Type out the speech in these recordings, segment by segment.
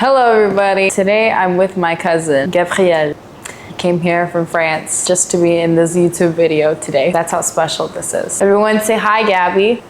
Hello everybody. Today I'm with my cousin, Gabrielle. He came here from France just to be in this YouTube video today. That's how special this is. Everyone say hi, Gabby.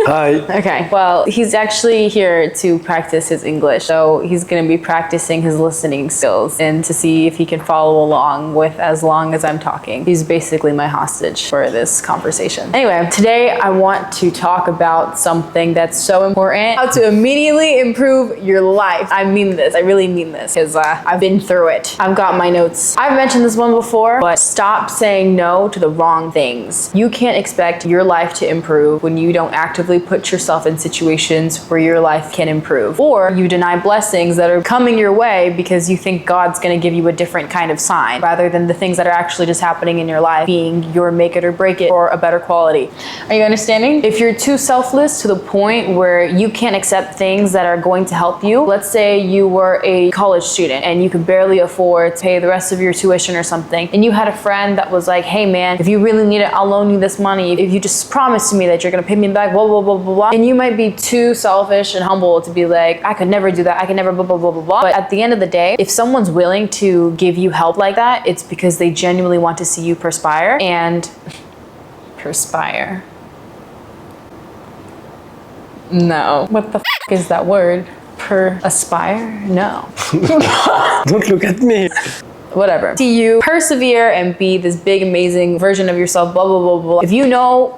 Hi. Okay, well, he's actually here to practice his English. So he's gonna be practicing his listening skills and to see if he can follow along with as long as I'm talking. He's basically my hostage for this conversation. Anyway, today I want to talk about something that's so important. How to immediately improve your life. I mean this, I really mean this, because I've been through it. I've got my notes. I've mentioned this one before, but stop saying no to the wrong things. You can't expect your life to improve when you don't actively put yourself in situations where your life can improve, or you deny blessings that are coming your way because you think God's going to give you a different kind of sign rather than the things that are actually just happening in your life being your make it or break it or a better quality. Are you understanding? If you're too selfless to the point where you can't accept things that are going to help you, let's say you were a college student and you could barely afford to pay the rest of your tuition or something, and you had a friend that was like, hey man, if you really need it, I'll loan you this money if you just promise me that you're going to pay me back, blah blah blah blah blah. And you might be too selfish and humble to be like, I could never do that, I could never blah blah blah blah blah. But at the end of the day, if someone's willing to give you help like that, it's because they genuinely want to see you perspire. And perspire, no, what the f is that word? Aspire? No. Don't look at me. Whatever. See you persevere and be this big amazing version of yourself, blah blah blah blah. If you know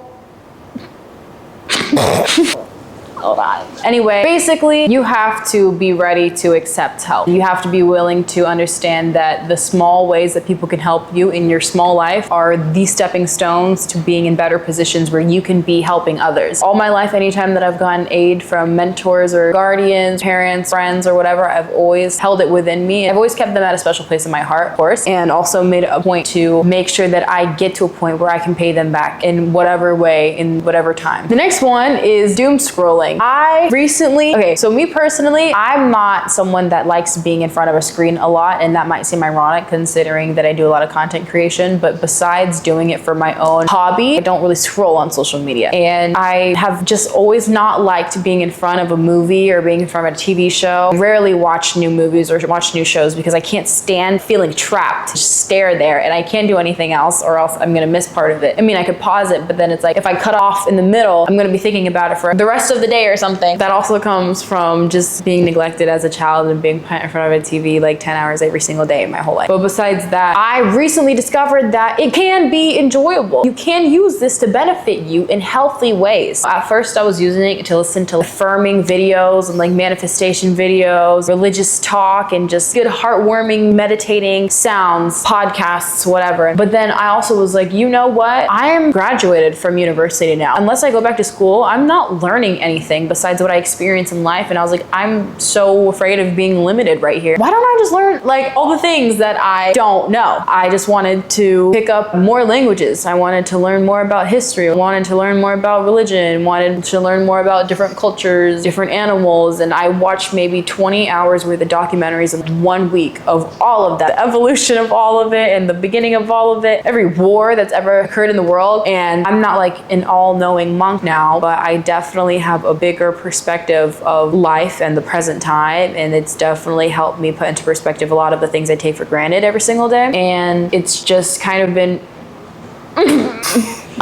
hold on. Anyway, basically, you have to be ready to accept help. You have to be willing to understand that the small ways that people can help you in your small life are the stepping stones to being in better positions where you can be helping others. All my life, anytime that I've gotten aid from mentors or guardians, parents, friends, or whatever, I've always held it within me. I've always kept them at a special place in my heart, of course, and also made it a point to make sure that I get to a point where I can pay them back in whatever way, in whatever time. The next one is doom scrolling. So me personally, I'm not someone that likes being in front of a screen a lot, and that might seem ironic considering that I do a lot of content creation, but besides doing it for my own hobby, I don't really scroll on social media. And I have just always not liked being in front of a movie or being in front of a TV show. I rarely watch new movies or watch new shows because I can't stand feeling trapped, just stare there, and I can't do anything else or else I'm gonna miss part of it. I mean, I could pause it, but then it's like if I cut off in the middle, I'm gonna be thinking about it for the rest of the day or something. That also comes from just being neglected as a child and being put in front of a TV like 10 hours every single day in my whole life. But besides that, I recently discovered that it can be enjoyable. You can use this to benefit you in healthy ways. At first, I was using it to listen to affirming videos and like manifestation videos, religious talk, and just good heartwarming, meditating sounds, podcasts, whatever. But then I also was like, you know what? I am graduated from university now. Unless I go back to school, I'm not learning anything besides what I experience in life. And I was like, I'm so afraid of being limited right here. Why don't I just learn like all the things that I don't know? I just wanted to pick up more languages. I wanted to learn more about history. I wanted to learn more about religion. Wanted to learn more about different cultures, different animals. And I watched maybe 20 hours worth of documentaries in 1 week of all of that. The evolution of all of it and the beginning of all of it. Every war that's ever occurred in the world. And I'm not like an all-knowing monk now, but I definitely have a bigger perspective of life and the present time, and it's definitely helped me put into perspective a lot of the things I take for granted every single day. And it's just kind of been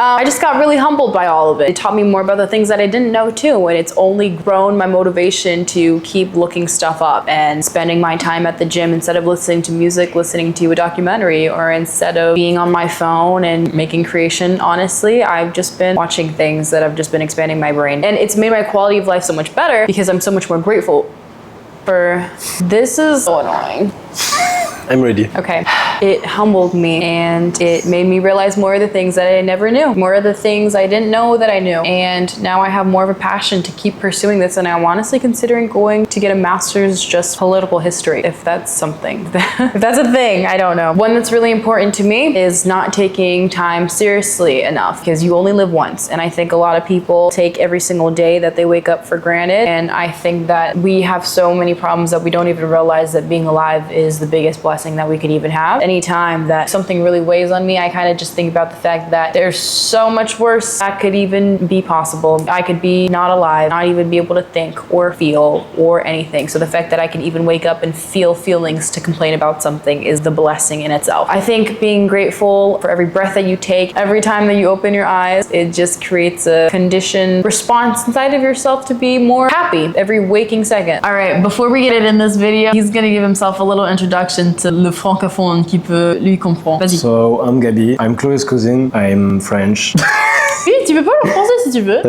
I just got really humbled by all of it. It taught me more about the things that I didn't know too, and it's only grown my motivation to keep looking stuff up and spending my time at the gym instead of listening to music, listening to a documentary, or instead of being on my phone and making creation. Honestly, I've just been watching things that have just been expanding my brain, and it's made my quality of life so much better because I'm so much more grateful for this. Is so annoying. I'm ready. Okay. It humbled me and it made me realize more of the things that I never knew, more of the things I didn't know that I knew. And now I have more of a passion to keep pursuing this, and I'm honestly considering going to get a master's just political history, if that's something. If that's a thing, I don't know. One that's really important to me is not taking time seriously enough, because you only live once. And I think a lot of people take every single day that they wake up for granted. And I think that we have so many problems that we don't even realize that being alive is the biggest blessing blessing that we could even have. Anytime that something really weighs on me, I kind of just think about the fact that there's so much worse that could even be possible. I could be not alive, not even be able to think or feel or anything. So the fact that I can even wake up and feel feelings to complain about something is the blessing in itself. I think being grateful for every breath that you take, every time that you open your eyes, it just creates a conditioned response inside of yourself to be more happy every waking second. All right, before we get it in this video, he's gonna give himself a little introduction to le francophone qui peut lui comprendre. Vas-y. So, I'm Gaby. I'm Chloé's cousin. I'm French. Oui, tu peux pas le français si tu veux.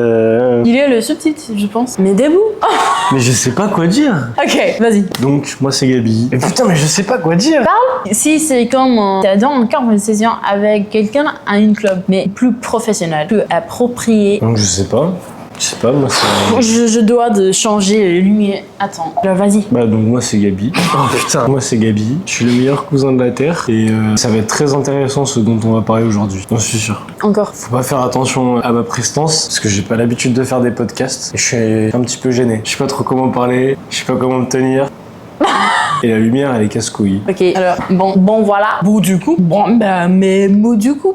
Il est le subtitre, je pense. Mais debout. Oh. Mais je sais pas quoi dire. Ok, vas-y. Donc, moi c'est Gaby. Mais putain, mais je sais pas quoi dire. Parle. Si c'est comme t'es dans une conversation avec quelqu'un à une club, mais plus professionnel, plus approprié. Donc, je sais pas. Je sais pas, moi c'est... Je dois de changer les lumières. Attends, alors vas-y. Bah donc moi c'est Gaby. Oh putain, moi c'est Gaby. Je suis le meilleur cousin de la Terre et ça va être très intéressant ce dont on va parler aujourd'hui. J'en suis sûr. Encore. Faut pas faire attention à ma prestance parce que j'ai pas l'habitude de faire des podcasts et je suis un petit peu gêné. Je sais pas trop comment parler, je sais pas comment me tenir. Et la lumière elle est casse-couille. Ok, alors bon voilà. Bon du coup. Bon bah mais bon du coup.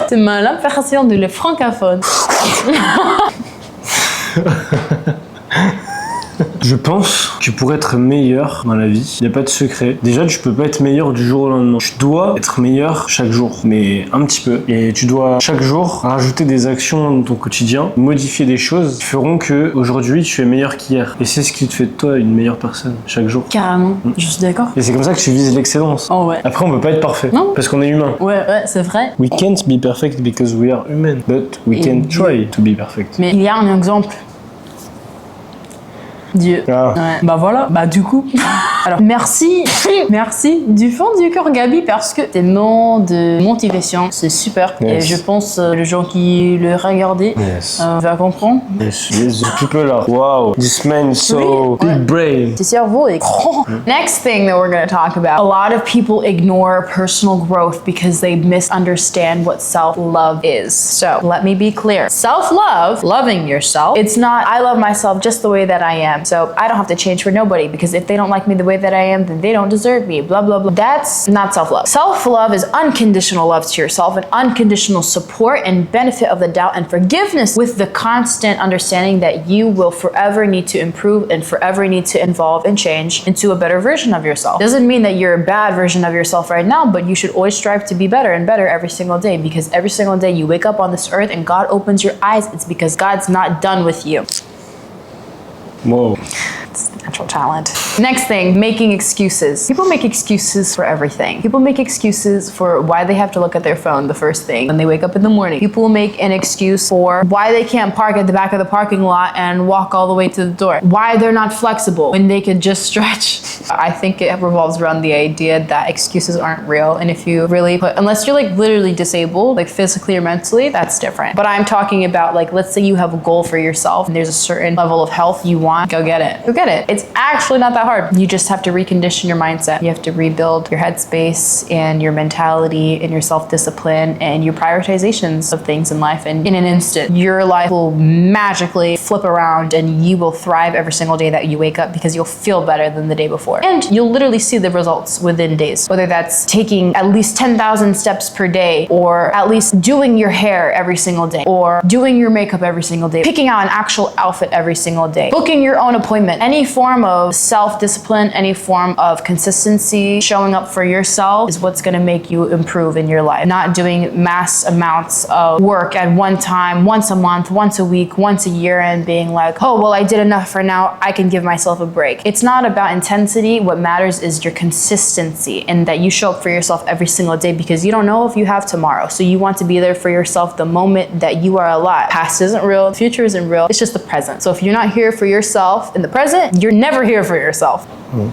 C'est ma l'impression de le francophone. Je pense que pour être meilleur dans la vie, il n'y a pas de secret. Déjà, tu peux pas être meilleur du jour au lendemain. Tu dois être meilleur chaque jour, mais un petit peu. Et tu dois chaque jour rajouter des actions dans ton quotidien, modifier des choses qui feront que aujourd'hui tu es meilleur qu'hier. Et c'est ce qui te fait de toi une meilleure personne chaque jour. Carrément, je suis d'accord. Et c'est comme ça que tu vises l'excellence. Oh ouais. Après, on peut pas être parfait. Non. Parce qu'on est humain. Ouais, c'est vrai. We can't be perfect because we are human, but we can try to be perfect. Mais il y a un exemple. Dieu. Ah. Ouais. Bah voilà, bah du coup. Alors merci du fond du cœur Gaby parce que tes mots de motivation, c'est super. Yes. Et je pense les gens qui le regardaient va comprendre. Yes, the people are wow. This man is so big brain. Tes cerveaux est grand. Next thing that we're going to talk about. A lot of people ignore personal growth because they misunderstand what self-love is. So let me be clear. Self-love, loving yourself, it's not I love myself just the way that I am. So I don't have to change for nobody because if they don't like me the way that I am, then they don't deserve me, blah, blah, blah. That's not self-love. Self-love is unconditional love to yourself and unconditional support and benefit of the doubt and forgiveness with the constant understanding that you will forever need to improve and forever need to evolve and change into a better version of yourself. Doesn't mean that you're a bad version of yourself right now, but you should always strive to be better and better every single day because every single day you wake up on this earth and God opens your eyes, it's because God's not done with you. Whoa. It's a natural talent. Next thing, making excuses. People make excuses for everything. People make excuses for why they have to look at their phone the first thing when they wake up in the morning. People make an excuse for why they can't park at the back of the parking lot and walk all the way to the door. Why they're not flexible when they could just stretch. I think it revolves around the idea that excuses aren't real. And if you really unless you're like literally disabled, like physically or mentally, that's different. But I'm talking about like, let's say you have a goal for yourself and there's a certain level of health you want, go get it. Go get it. It's actually not that hard. You just have to recondition your mindset. You have to rebuild your headspace and your mentality and your self-discipline and your prioritizations of things in life. And in an instant, your life will magically flip around and you will thrive every single day that you wake up because you'll feel better than the day before. And you'll literally see the results within days, whether that's taking at least 10,000 steps per day or at least doing your hair every single day or doing your makeup every single day, picking out an actual outfit every single day, booking your own appointment, any form of self-discipline, any form of consistency, showing up for yourself is what's gonna make you improve in your life. Not doing mass amounts of work at one time, once a month, once a week, once a year, and being like, oh, well, I did enough for now, I can give myself a break. It's not about intensity. What matters is your consistency and that you show up for yourself every single day because you don't know if you have tomorrow. So you want to be there for yourself the moment that you are alive. Past isn't real, the future isn't real, it's just the present. So if you're not here for yourself in the present, you're never here for yourself.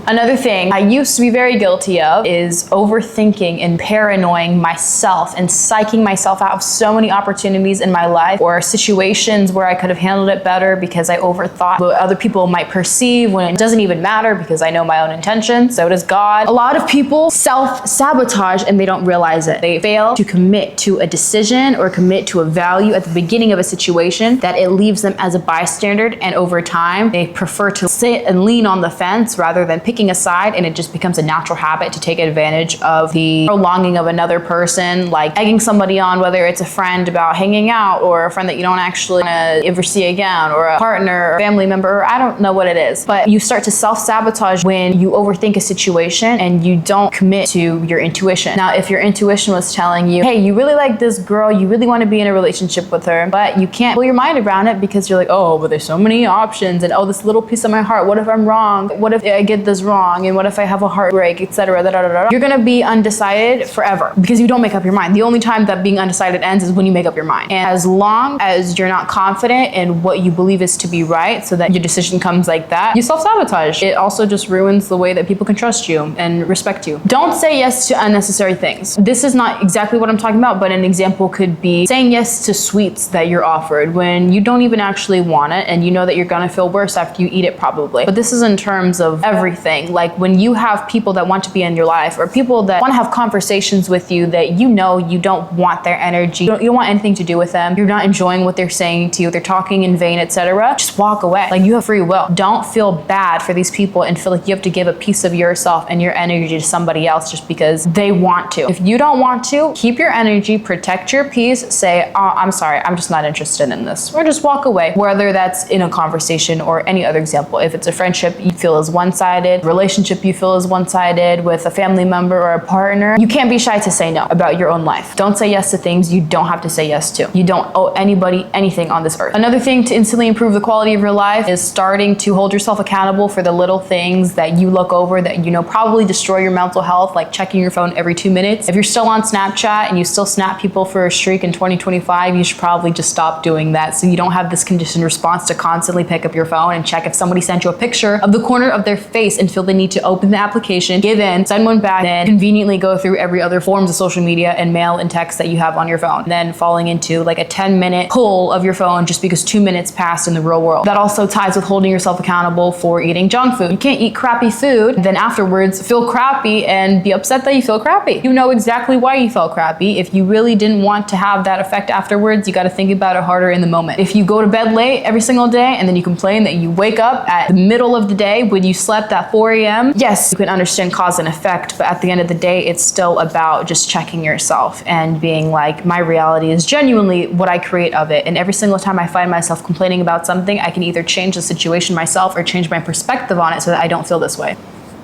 Another thing I used to be very guilty of is overthinking and paranoing myself and psyching myself out of so many opportunities in my life or situations where I could have handled it better because I overthought what other people might perceive when it doesn't even matter because I know my own intentions. So does God. A lot of people self-sabotage and they don't realize it. They fail to commit to a decision or commit to a value at the beginning of a situation that it leaves them as a bystander, and over time they prefer to sit and lean on the fence rather than picking a side, and it just becomes a natural habit to take advantage of the prolonging of another person, like egging somebody on, whether it's a friend about hanging out or a friend that you don't actually ever see again, or a partner or family member, or I don't know what it is. But you start to self-sabotage when you overthink a situation and you don't commit to your intuition. Now, if your intuition was telling you, hey, you really like this girl, you really want to be in a relationship with her, but you can't pull your mind around it because you're like, oh, but there's so many options, and oh, this little piece of my heart, what if I'm wrong? What if I get this wrong? And what if I have a heartbreak, etc. You're gonna be undecided forever because you don't make up your mind. The only time that being undecided ends is when you make up your mind. And as long as you're not confident in what you believe is to be right, so that your decision comes like that, you self-sabotage. It also just ruins the way that people can trust you and respect you. Don't say yes to unnecessary things. This is not exactly what I'm talking about, but an example could be saying yes to sweets that you're offered when you don't even actually want it, and you know that you're gonna feel worse after you eat it probably. But this is in terms of everything. Like when you have people that want to be in your life, or people that want to have conversations with you that you know you don't want their energy, you don't want anything to do with them, you're not enjoying what they're saying to you, they're talking in vain, etc. Just walk away. Like, you have free will. Don't feel bad for these people and feel like you have to give a piece of yourself and your energy to somebody else just because they want to. If you don't want to, keep your energy, protect your peace, say, oh, I'm sorry, I'm just not interested in this, or just walk away. Whether that's in a conversation or any other example. If it's a friendship you feel is one-sided, relationship you feel is one-sided, with a family member or a partner, you can't be shy to say no about your own life. Don't say yes to things you don't have to say yes to. You don't owe anybody anything on this earth. Another thing to instantly improve the quality of your life is starting to hold yourself accountable for the little things that you look over that you know probably destroy your mental health, like checking your phone every 2 minutes. If you're still on Snapchat and you still snap people for a streak in 2025, you should probably just stop doing that, so you don't have this conditioned response to constantly pick up your phone and check if somebody sent you a picture of the corner of their face and feel the need to open the application, give in, send one back, then conveniently go through every other forms of social media and mail and text that you have on your phone. Then falling into like a 10-minute pull of your phone just because 2 minutes passed in the real world. That also ties with holding yourself accountable for eating junk food. You can't eat crappy food, then afterwards feel crappy and be upset that you feel crappy. You know exactly why you felt crappy. If you really didn't want to have that effect afterwards, you got to think about it harder in the moment. If you go to bed late every single day and then you complain that you wake up at the middle of the day when you slept at 4 a.m., yes, you can understand cause and effect, but at the end of the day, it's still about just checking yourself and being like, my reality is genuinely what I create of it. And every single time I find myself complaining about something, I can either change the situation myself or change my perspective on it so that I don't feel this way.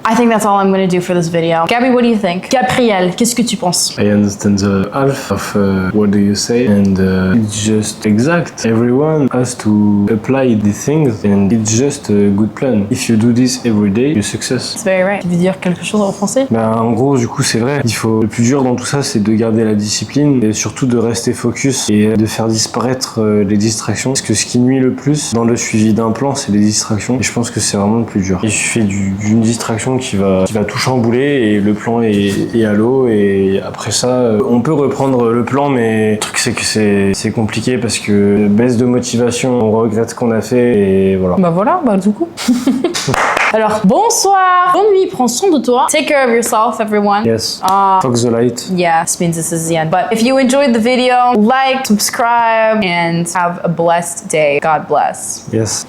I think that's all I'm going to do for this video. Gabby, what do you think? Gabrielle, qu'est-ce que tu penses? I understand the half of what do you say, and it's just exact. Everyone has to apply the things, and it's just a good plan. If you do this every day, you success. It's very right. Tu veux dire quelque chose en français? En gros, du coup, c'est vrai. Le plus dur dans tout ça, c'est de garder la discipline et surtout de rester focus et de faire disparaître les distractions. Parce que ce qui nuit le plus dans le suivi d'un plan, c'est les distractions. Et je pense que c'est vraiment le plus dur. Il suffit d'une distraction qui va tout chambouler et le plan est à l'eau, et après ça on peut reprendre le plan, mais le truc c'est que c'est compliqué parce que baisse de motivation, on regrette ce qu'on a fait et voilà. Bah du coup. Alors, bonsoir, bonne nuit, prends soin de toi. Take care of yourself, everyone. Yes. Fuck the light. Yeah, this means this is the end. But if you enjoyed the video, like, subscribe, and have a blessed day. God bless. Yes.